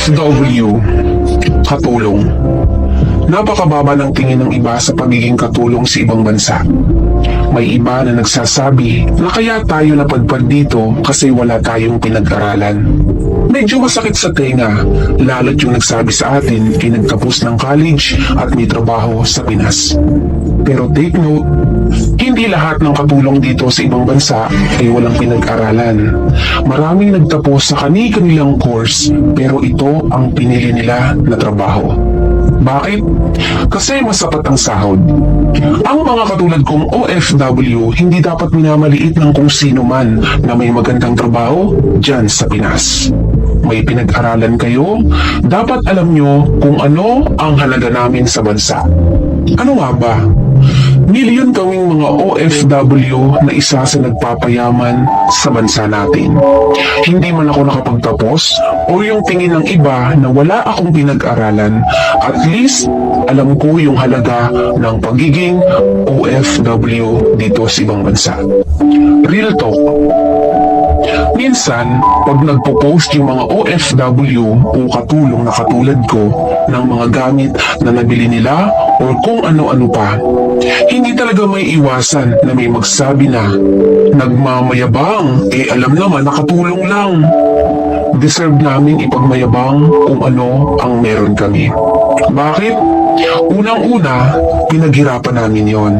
OFW, katulong. Napakababa ng tingin ng iba sa pagiging katulong sa ibang bansa. May iba na nagsasabi na kaya tayo napadpad dito kasi wala tayong pinag-aralan. Medyo masakit sa tenga, lalo't yung nagsabi sa atin ay nagtapos ng college at may trabaho sa Pinas. Pero take note, hindi lahat ng katulong dito sa ibang bansa ay walang pinag-aralan. Maraming nagtapos sa kani-kanilang course pero ito ang pinili nila na trabaho. Bakit? Kasi mas sapat ang sahod. Ang mga katulad kong OFW hindi dapat minamaliit ng kung sino man na may magandang trabaho dyan sa Pinas. May pinag-aralan kayo, dapat alam nyo kung ano ang halaga namin sa bansa. Ano nga ba? Milyon kaming mga OFW na isa sa nagpapayaman sa bansa natin. Hindi man ako nakapagtapos o yung tingin ng iba na wala akong pinag-aralan, at least alam ko yung halaga ng pagiging OFW dito sa ibang bansa. Real talk. Minsan, pag nagpo-post yung mga OFW o katulong na katulad ko ng mga gamit na nabili nila o kung ano-ano pa, hindi talaga may iwasan na may magsabi na nagmamayabang, alam naman nakatulong lang. Deserve namin ipagmayabang kung ano ang meron kami. Bakit? Unang-una, pinaghirapan namin yon.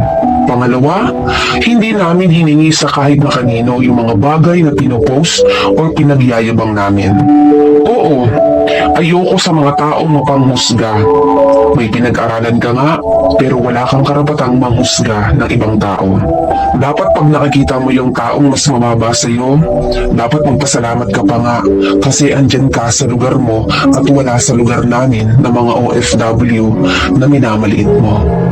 Pangalawa, hindi namin hiningi sa kahit na kanino yung mga bagay na pinopost o pinagyayabang namin. Oo, ayoko sa mga taong mapanghusga. May pinag-aralan ka nga, pero wala kang karapatang manghusga ng ibang tao. Dapat pag nakikita mo yung taong mas mababa sa iyo, dapat magpasalamat ka pa nga kasi andyan ka sa lugar mo at wala sa lugar namin na mga OFW na minamaliit mo.